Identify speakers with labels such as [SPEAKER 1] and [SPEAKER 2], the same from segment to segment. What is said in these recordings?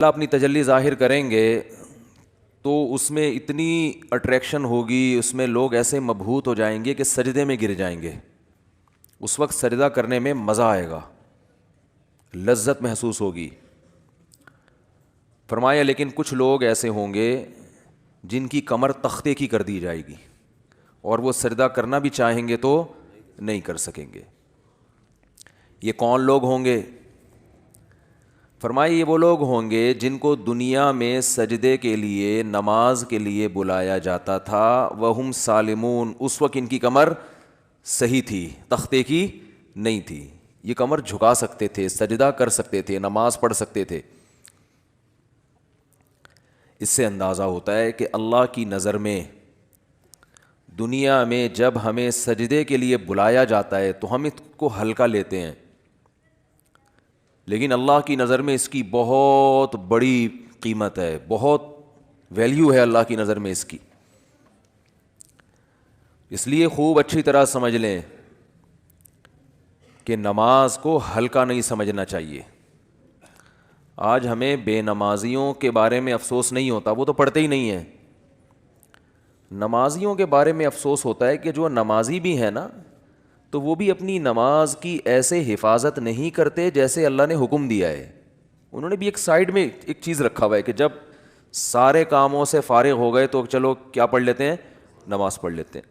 [SPEAKER 1] اللہ اپنی تجلی ظاہر کریں گے تو اس میں اتنی اٹریکشن ہوگی، اس میں لوگ ایسے مبہوت ہو جائیں گے کہ سجدے میں گر جائیں گے. اس وقت سجدہ کرنے میں مزہ آئے گا، لذت محسوس ہوگی. فرمایا لیکن کچھ لوگ ایسے ہوں گے جن کی کمر تختے کی کر دی جائے گی اور وہ سجدہ کرنا بھی چاہیں گے تو نہیں کر سکیں گے. یہ کون لوگ ہوں گے؟ فرمایا یہ وہ لوگ ہوں گے جن کو دنیا میں سجدے کے لیے، نماز کے لیے بلایا جاتا تھا، وہم سالمون، اس وقت ان کی کمر صحیح تھی، تختے کی نہیں تھی. یہ کمر جھکا سکتے تھے، سجدہ کر سکتے تھے، نماز پڑھ سکتے تھے. اس سے اندازہ ہوتا ہے کہ اللہ کی نظر میں دنیا میں جب ہمیں سجدے کے لیے بلایا جاتا ہے تو ہم اس کو ہلکا لیتے ہیں، لیکن اللہ کی نظر میں اس کی بہت بڑی قیمت ہے، بہت ویلیو ہے اللہ کی نظر میں اس کی. اس لیے خوب اچھی طرح سمجھ لیں کہ نماز کو ہلکا نہیں سمجھنا چاہیے. آج ہمیں بے نمازیوں کے بارے میں افسوس نہیں ہوتا، وہ تو پڑھتے ہی نہیں ہیں. نمازیوں کے بارے میں افسوس ہوتا ہے کہ جو نمازی بھی ہیں نا، تو وہ بھی اپنی نماز کی ایسے حفاظت نہیں کرتے جیسے اللہ نے حکم دیا ہے. انہوں نے بھی ایک سائیڈ میں ایک چیز رکھا ہوا ہے کہ جب سارے کاموں سے فارغ ہو گئے تو چلو کیا پڑھ لیتے ہیں، نماز پڑھ لیتے ہیں.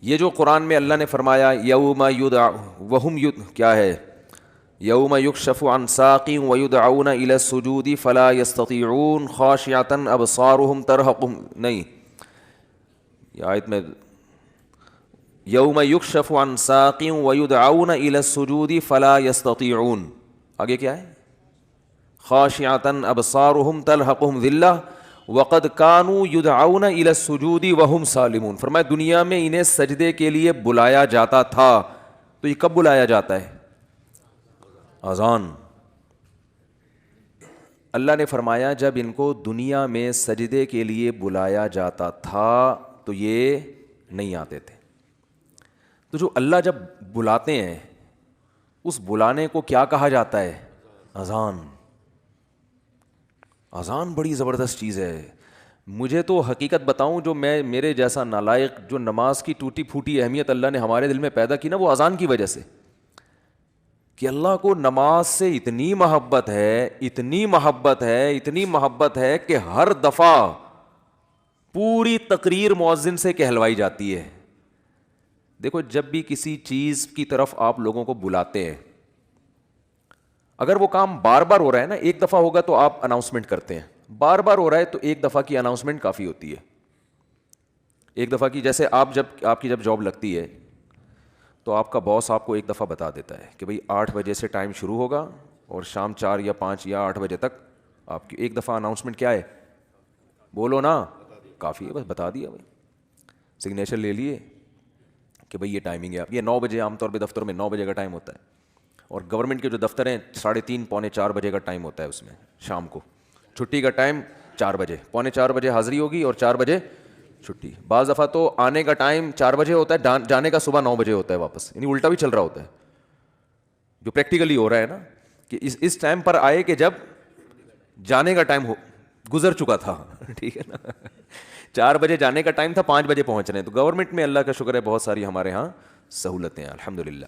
[SPEAKER 1] یہ جو قرآن میں اللہ نے فرمایا یوم یدع وہم کیا ہے، یوم یکشف عن ساق ویدعون الی السجود فلا یستطیعون خاشعۃ ابصارهم ترہقہم، نہیں یہ آیت میں یوم یکشف عن ساق ویدعون الی السجود فلا یستطیعون، آگے کیا ہے، خاشعۃ ابصارهم ترہقہم ذلہ وقد كانوا يدعون الى السجود وهم سالمون. فرمایا دنیا میں انہیں سجدے کے لیے بلایا جاتا تھا، تو یہ کب بلایا جاتا ہے؟ اذان. اللہ نے فرمایا جب ان کو دنیا میں سجدے کے لیے بلایا جاتا تھا تو یہ نہیں آتے تھے. تو جو اللہ جب بلاتے ہیں اس بلانے کو کیا کہا جاتا ہے؟ اذان. اذان بڑی زبردست چیز ہے. مجھے تو حقیقت بتاؤں، جو میرے جیسا نالائق جو نماز کی ٹوٹی پھوٹی اہمیت اللہ نے ہمارے دل میں پیدا کی نا، وہ اذان کی وجہ سے، کہ اللہ کو نماز سے اتنی محبت ہے، اتنی محبت ہے، اتنی محبت ہے کہ ہر دفعہ پوری تقریر مؤذن سے کہلوائی جاتی ہے. دیکھو جب بھی کسی چیز کی طرف آپ لوگوں کو بلاتے ہیں، اگر وہ کام بار بار ہو رہا ہے نا، ایک دفعہ ہوگا تو آپ اناؤنسمنٹ کرتے ہیں، بار بار ہو رہا ہے تو ایک دفعہ کی اناؤنسمنٹ کافی ہوتی ہے. ایک دفعہ کی، جیسے آپ کی جب جاب لگتی ہے تو آپ کا باس آپ کو ایک دفعہ بتا دیتا ہے کہ بھئی 8 بجے سے ٹائم شروع ہوگا اور شام 4 یا 5 یا 8 بجے تک آپ کی ایک دفعہ اناؤنسمنٹ کیا ہے، بولو نا، کافی ہے، بس بتا دیا بھائی، سگنیچر لے لیے کہ بھئی یہ ٹائمنگ ہے. یہ 9 بجے عام طور پہ دفتر میں 9 بجے کا ٹائم ہوتا ہے، اور گورنمنٹ کے جو دفتر ہیں 3:30 پونے 4 بجے کا ٹائم ہوتا ہے اس میں شام کو. چھٹی کا ٹائم 4 بجے، پونے 4 بجے حاضری ہوگی اور 4 بجے چھٹی. بعض دفعہ تو آنے کا ٹائم 4 بجے ہوتا ہے، جانے کا صبح 9 بجے ہوتا ہے واپس، یعنی الٹا بھی چل رہا ہوتا ہے. جو پریکٹیکلی ہو رہا ہے نا کہ اس ٹائم پر آئے کہ جب جانے کا ٹائم گزر چکا تھا. ٹھیک ہے نا، 4 بجے جانے کا ٹائم تھا، 5 بجے پہنچ رہے ہیں. تو گورنمنٹ میں اللہ کا شکر ہے بہت ساری ہمارے ہاں سہولتیں ہیں الحمدللہ.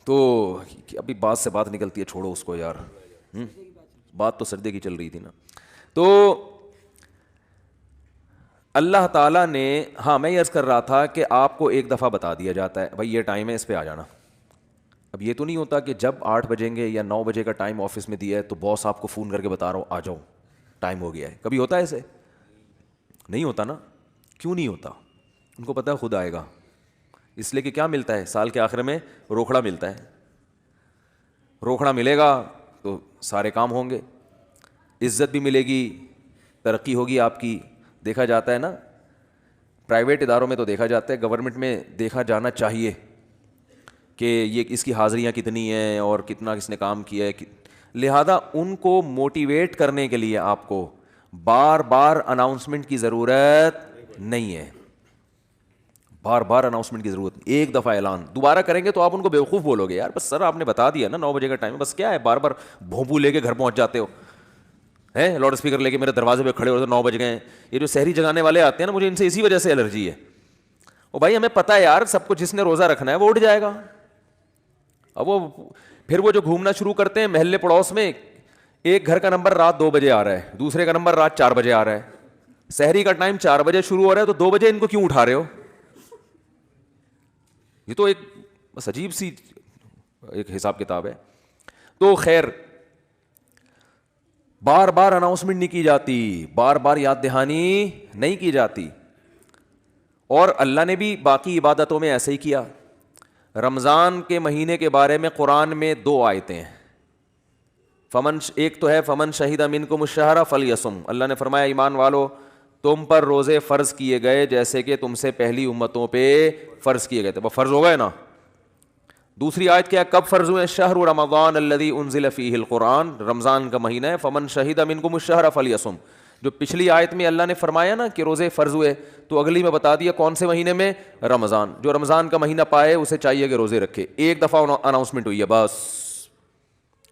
[SPEAKER 1] تو ابھی بات سے بات نکلتی ہے، چھوڑو اس کو یار، بات تو سجدے کی چل رہی تھی نا. تو اللہ تعالیٰ نے، ہاں میں یہ عرض کر رہا تھا کہ آپ کو ایک دفعہ بتا دیا جاتا ہے بھائی یہ ٹائم ہے، اس پہ آ جانا. اب یہ تو نہیں ہوتا کہ جب 8 بجیں گے یا 9 بجے کا ٹائم آفس میں دیا ہے تو باس آپ کو فون کر کے بتا رہا ہوں آ جاؤ ٹائم ہو گیا ہے. کبھی ہوتا ہے ایسے؟ نہیں ہوتا نا. کیوں نہیں ہوتا؟ ان کو پتہ ہے خود آئے گا. اس لیے کہ کیا ملتا ہے سال کے آخر میں؟ روکھڑا ملتا ہے. روکھڑا ملے گا تو سارے کام ہوں گے، عزت بھی ملے گی، ترقی ہوگی آپ کی. دیکھا جاتا ہے نا، پرائیویٹ اداروں میں تو دیکھا جاتا ہے، گورنمنٹ میں دیکھا جانا چاہیے کہ یہ اس کی حاضریاں کتنی ہیں اور کتنا کس نے کام کیا ہے. لہذا ان کو موٹیویٹ کرنے کے لیے آپ کو بار بار اناؤنسمنٹ کی ضرورت نہیں ہے. بار بار اناؤنسمنٹ کی ضرورت نہیں, ایک دفعہ اعلان. دوبارہ کریں گے تو آپ ان کو بیوقوف بولو گے, یار بس سر آپ نے بتا دیا نا 9 بجے کا ٹائم ہے, بس کیا ہے بار بار بھونپو لے کے گھر پہنچ جاتے ہو ہیں, لاؤڈ اسپیکر لے کے میرے دروازے پہ کھڑے ہو 9 بج گئے ہیں. یہ جو سحری جگانے والے آتے ہیں نا, مجھے ان سے اسی وجہ سے الرجی ہے. او بھائی ہمیں پتہ ہے یار سب کو, جس نے روزہ رکھنا ہے وہ اٹھ جائے گا. اب وہ پھر وہ جو گھومنا شروع کرتے ہیں محلے پڑوس میں, ایک گھر کا نمبر رات 2 بجے آ رہا ہے, دوسرے کا نمبر رات 4 بجے آ رہا ہے. سحری کا ٹائم 4 بجے شروع ہو رہا ہے تو 2 بجے ان کو کیوں اٹھا رہے ہو؟ یہ تو ایک بس عجیب سی ایک حساب کتاب ہے. تو خیر, بار بار اناؤنسمنٹ نہیں کی جاتی, بار بار یاد دہانی نہیں کی جاتی. اور اللہ نے بھی باقی عبادتوں میں ایسے ہی کیا. رمضان کے مہینے کے بارے میں قرآن میں 2 آیتیں ہیں. ایک تو ہے فمن شہید منکم الشہر فلیصم. اللہ نے فرمایا ایمان والو تم پر روزے فرض کیے گئے جیسے کہ تم سے پہلی امتوں پہ فرض کیے گئے تھے, وہ فرض ہو گئے نا. دوسری آیت کیا ہے, کب فرض ہوئے؟ شہر رمضان الذی انزل فیہ القرآن, رمضان کا مہینہ ہے. فمن شہید منکم الشہر فلیصم. جو پچھلی آیت میں اللہ نے فرمایا نا کہ روزے فرض ہوئے, تو اگلی میں بتا دیا کون سے مہینے میں؟ رمضان. جو رمضان کا مہینہ پائے اسے چاہیے کہ روزے رکھے. ایک دفعہ اناؤنسمنٹ ہوئی ہے بس,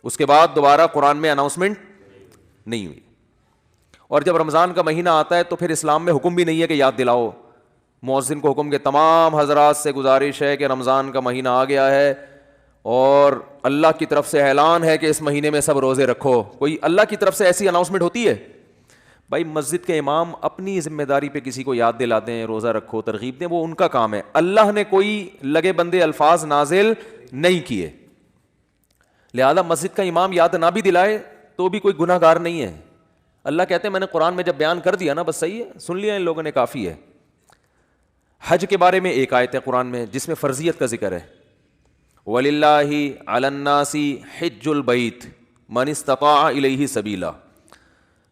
[SPEAKER 1] اس کے بعد دوبارہ قرآن میں اناؤنسمنٹ نہیں ہوئی. اور جب رمضان کا مہینہ آتا ہے تو پھر اسلام میں حکم بھی نہیں ہے کہ یاد دلاؤ. مؤذن کو حکم کہ تمام حضرات سے گزارش ہے کہ رمضان کا مہینہ آ گیا ہے اور اللہ کی طرف سے اعلان ہے کہ اس مہینے میں سب روزے رکھو. کوئی اللہ کی طرف سے ایسی اناؤنسمنٹ ہوتی ہے؟ بھائی مسجد کے امام اپنی ذمہ داری پہ کسی کو یاد دلا دیں روزہ رکھو, ترغیب دیں, وہ ان کا کام ہے. اللہ نے کوئی لگے بندے الفاظ نازل نہیں کیے, لہذا مسجد کا امام یاد نہ بھی دلائے تو بھی کوئی گناہ گار نہیں ہے. اللہ کہتے ہیں میں نے قرآن میں جب بیان کر دیا نا بس صحیح ہے, سن لیا ان لوگوں نے, کافی ہے. حج کے بارے میں ایک آیت ہے قرآن میں جس میں فرضیت کا ذکر ہے. وَلِلَّهِ عَلَى النَّاسِ حِجُّ الْبَيْتِ مَنِ اسْتَطَاعَ إِلَيْهِ سَبِيلًا.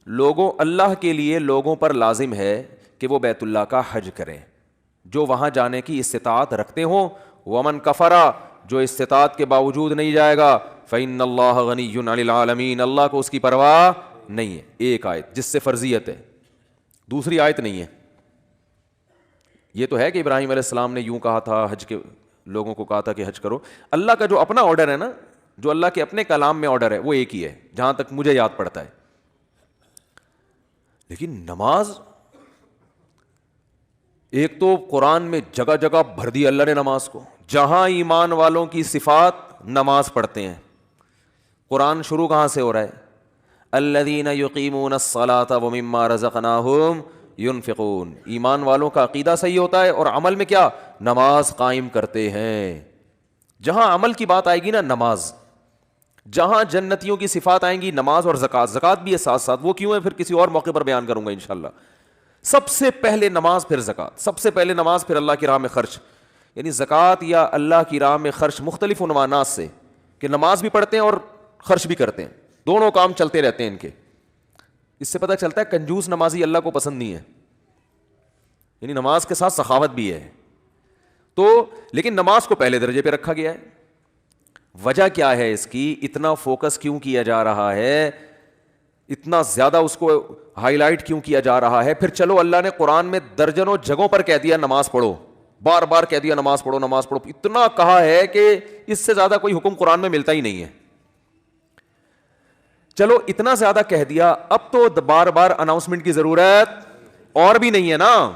[SPEAKER 1] لوگوں, اللہ کے لیے لوگوں پر لازم ہے کہ وہ بیت اللہ کا حج کریں جو وہاں جانے کی استطاعت رکھتے ہوں. وَمَنْ كَفَرَ, جو استطاعت کے باوجود نہیں جائے گا, فَإِنَّ اللَّهَ غَنِيٌّ عَنِ الْعَالَمِينَ, اللہ کو اس کی پرواہ نہیں ہے. ایک آیت جس سے فرضیت ہے, دوسری آیت نہیں ہے. یہ تو ہے کہ ابراہیم علیہ السلام نے یوں کہا تھا, حج کے لوگوں کو کہا تھا کہ حج کرو. اللہ کا جو اپنا آرڈر ہے نا, جو اللہ کے اپنے کلام میں آرڈر ہے وہ ایک ہی ہے جہاں تک مجھے یاد پڑتا ہے. لیکن نماز, ایک تو قرآن میں جگہ جگہ بھر دی اللہ نے نماز کو, جہاں ایمان والوں کی صفات نماز پڑھتے ہیں. قرآن شروع کہاں سے ہو رہا ہے؟ الذین یقیمون الصلاۃ ومما رزقناہم ينفقون. ایمان والوں کا عقیدہ صحیح ہوتا ہے اور عمل میں کیا؟ نماز قائم کرتے ہیں. جہاں عمل کی بات آئے گی نا نماز, جہاں جنتیوں کی صفات آئیں گی نماز اور زکوٰۃ. زکوٰۃ بھی ہے ساتھ ساتھ, وہ کیوں ہے پھر کسی اور موقع پر بیان کروں گا انشاءاللہ. سب سے پہلے نماز پھر زکوٰۃ, سب سے پہلے نماز پھر اللہ کی راہ میں خرچ. یعنی زکوٰۃ یا اللہ کی راہ میں خرچ مختلف عنوانات سے, کہ نماز بھی پڑھتے ہیں اور خرچ بھی کرتے ہیں, دونوں کام چلتے رہتے ہیں ان کے. اس سے پتہ چلتا ہے کنجوس نمازی اللہ کو پسند نہیں ہے, یعنی نماز کے ساتھ سخاوت بھی ہے. تو لیکن نماز کو پہلے درجے پہ رکھا گیا ہے. وجہ کیا ہے اس کی؟ اتنا فوکس کیوں کیا جا رہا ہے, اتنا زیادہ اس کو ہائی لائٹ کیوں کیا جا رہا ہے؟ پھر چلو اللہ نے قرآن میں درجنوں جگہوں پر کہہ دیا نماز پڑھو, بار بار کہہ دیا نماز پڑھو نماز پڑھو, اتنا کہا ہے کہ اس سے زیادہ کوئی حکم قرآن میں ملتا ہی نہیں ہے. چلو اتنا زیادہ کہہ دیا, اب تو بار بار اناؤنسمنٹ کی ضرورت اور بھی نہیں ہے نا.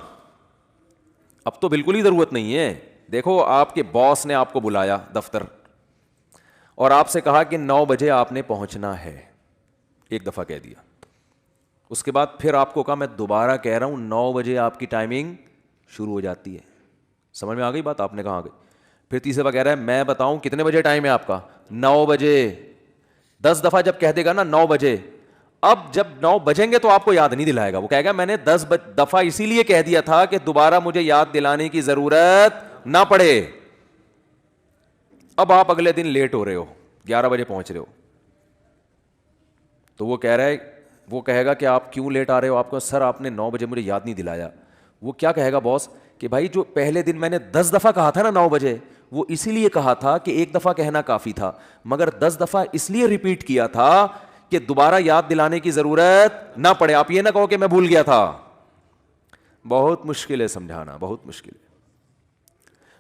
[SPEAKER 1] اب تو بالکل ہی ضرورت نہیں ہے. دیکھو آپ کے باس نے آپ کو بلایا دفتر اور آپ سے کہا کہ 9 بجے آپ نے پہنچنا ہے, ایک دفعہ کہہ دیا. اس کے بعد پھر آپ کو کہا میں دوبارہ کہہ رہا ہوں 9 بجے آپ کی ٹائمنگ شروع ہو جاتی ہے. سمجھ میں آ گئی بات؟ آپ نے کہا آ گئی. پھر تیسرے بار کہہ رہا ہے میں بتاؤں کتنے بجے ٹائم ہے آپ کا؟ 9 بجے. 10 دفعہ جب کہہ دے گا نا 9 بجے, اب جب 9 بجیں گے تو آپ کو یاد نہیں دلائے گا. وہ کہے گا میں نے 10 دفعہ اسی لیے کہہ دیا تھا کہ دوبارہ مجھے یاد دلانے کی ضرورت نہ پڑے. اب آپ اگلے دن لیٹ ہو رہے ہو, 11 بجے پہنچ رہے ہو, تو وہ کہہ رہا ہے, وہ کہے گا کہ آپ کیوں لیٹ آ رہے ہو؟ آپ کو سر آپ نے 9 بجے مجھے یاد نہیں دلایا. وہ کیا کہے گا باس کہ بھائی جو پہلے دن میں نے 10 دفعہ کہا تھا نا 9 بجے, وہ اسی لیے کہا تھا کہ ایک دفعہ کہنا کافی تھا, مگر 10 دفعہ اس لیے ریپیٹ کیا تھا کہ دوبارہ یاد دلانے کی ضرورت نہ پڑے. آپ یہ نہ کہو کہ میں بھول گیا تھا. بہت مشکل ہے سمجھانا, بہت مشکل ہے.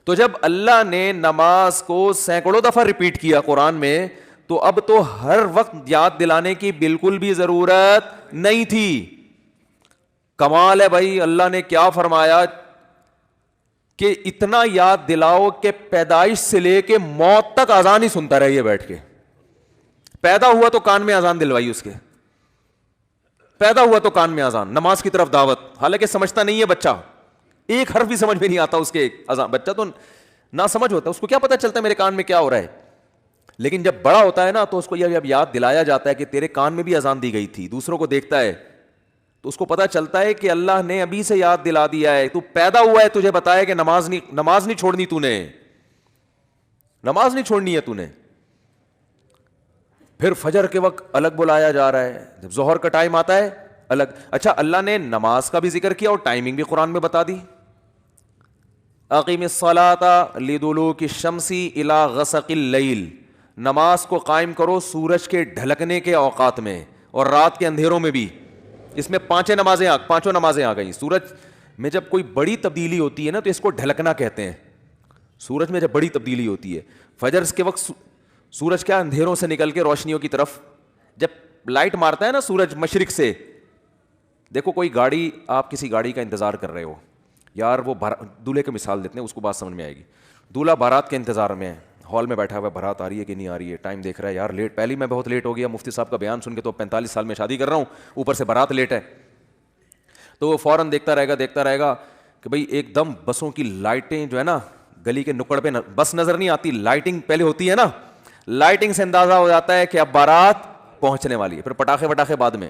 [SPEAKER 1] تو جب اللہ نے نماز کو سینکڑوں دفعہ ریپیٹ کیا قرآن میں, تو اب تو ہر وقت یاد دلانے کی بالکل بھی ضرورت نہیں تھی. کمال ہے بھائی, اللہ نے کیا فرمایا کہ اتنا یاد دلاؤ کہ پیدائش سے لے کے موت تک اذان ہی سنتا رہیے بیٹھ کے. پیدا ہوا تو کان میں اذان دلوائی اس کے, پیدا ہوا تو کان میں اذان, نماز کی طرف دعوت, حالانکہ سمجھتا نہیں ہے بچہ, ایک حرف بھی سمجھ میں نہیں آتا اس کے اذان. بچہ تو نہ سمجھ ہوتا ہے, اس کو کیا پتا چلتا ہے میرے کان میں کیا ہو رہا ہے. لیکن جب بڑا ہوتا ہے نا تو اس کو جب یاد دلایا جاتا ہے کہ تیرے کان میں بھی اذان دی گئی تھی, دوسروں کو دیکھتا ہے تو اس کو پتا چلتا ہے کہ اللہ نے ابھی سے یاد دلا دیا ہے, تو پیدا ہوا ہے تجھے بتایا کہ نماز نہیں چھوڑنی, تو نے نماز نہیں چھوڑنی ہے تو نے. پھر فجر کے وقت الگ بلایا جا رہا ہے, جب ظہر کا ٹائم آتا ہے الگ. اچھا, اللہ نے نماز کا بھی ذکر کیا اور ٹائمنگ بھی قرآن میں بتا دی. اقیم الصلاۃ لدلوک الشمس الی غسق اللیل, نماز کو قائم کرو سورج کے ڈھلکنے کے اوقات میں اور رات کے اندھیروں میں بھی. اس میں پانچوں نمازیں آ گئیں. سورج میں جب کوئی بڑی تبدیلی ہوتی ہے نا تو اس کو ڈھلکنا کہتے ہیں. سورج میں جب بڑی تبدیلی ہوتی ہے, فجر کے وقت سورج کیا اندھیروں سے نکل کے روشنیوں کی طرف جب لائٹ مارتا ہے نا سورج مشرق سے. دیکھو کوئی گاڑی, آپ کسی گاڑی کا انتظار کر رہے ہو یار, وہ دولہے کی مثال دیتے ہیں, اس کو بات سمجھ میں آئے گی. دولہا بارات کے انتظار میں ہے, ہال میں بیٹھا ہوا ہے, بارات آ رہی ہے کہ نہیں آ رہی ہے, ٹائم دیکھ رہا ہے یار لیٹ, پہلے میں بہت لیٹ ہو گیا, مفتی صاحب کا بیان سن کے تو 45 سال میں شادی کر رہا ہوں, اوپر سے بارات لیٹ ہے. تو وہ فوراً دیکھتا رہے گا کہ بھائی ایک دم بسوں کی لائٹیں جو ہے نا گلی کے نکڑ پہ بس نظر نہیں آتی, لائٹنگ پہلے ہوتی ہے نا, لائٹنگ سے اندازہ ہو جاتا ہے کہ اب بارات پہنچنے والی ہے. پھر پٹاخے بعد میں.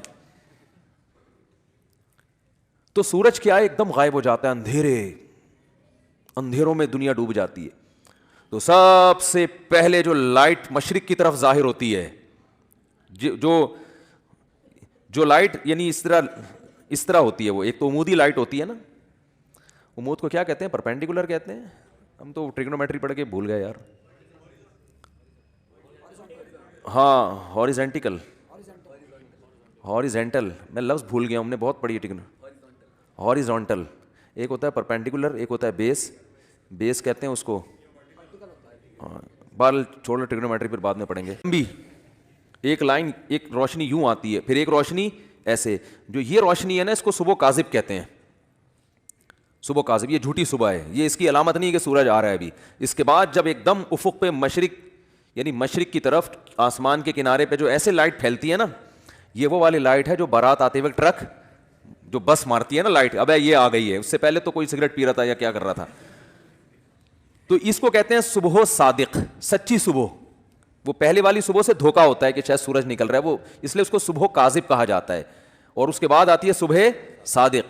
[SPEAKER 1] تو سورج کیا ہے ایک دم غائب ہو جاتا ہے, اندھیروں میں دنیا ڈوب جاتی ہے. تو سب سے پہلے جو لائٹ مشرق کی طرف ظاہر ہوتی ہے, جو لائٹ یعنی اس طرح ہوتی ہے, وہ ایک تو عمودی لائٹ ہوتی ہے نا, عمود کو کیا کہتے ہیں, پرپینڈیکولر کہتے ہیں, ہم تو ٹریگنومیٹری پڑھ کے بھول گئے یار. ہاں ہاریزینٹل, میں لفظ بھول گیا, ہم نے بہت پڑھی ہے ہاریزونٹل. ایک ہوتا ہے پرپینڈیکولر, ایک ہوتا ہے بیس کہتے ہیں اس کو. بال چھوڑو ٹریگنومیٹری پھر بعد میں پڑھیں گے. بھی ایک لائن, ایک روشنی یوں آتی ہے, پھر ایک روشنی ایسے. جو یہ روشنی ہے نا اس کو صبح کاذب کہتے ہیں. صبح کاذب, یہ جھوٹی صبح ہے, یہ اس کی علامت نہیں کہ سورج آ رہا ہے ابھی. اس کے بعد جب ایک دم افق پہ مشرق کی طرف آسمان کے کنارے پہ جو ایسے لائٹ پھیلتی ہے نا, یہ وہ والی لائٹ ہے جو بارات آتے وقت ٹرک جو بس مارتی ہے نا لائٹ, اب یہ آ گئی ہے. اس سے پہلے تو کوئی سگریٹ پی رہا تھا یا کیا کر رہا تھا. تو اس کو کہتے ہیں صبح صادق, سچی صبح. وہ پہلے والی صبح سے دھوکا ہوتا ہے کہ شاید سورج نکل رہا ہے, وہ اس لیے اس کو صبح کاذب کہا جاتا ہے. اور اس کے بعد آتی ہے صبح صادق.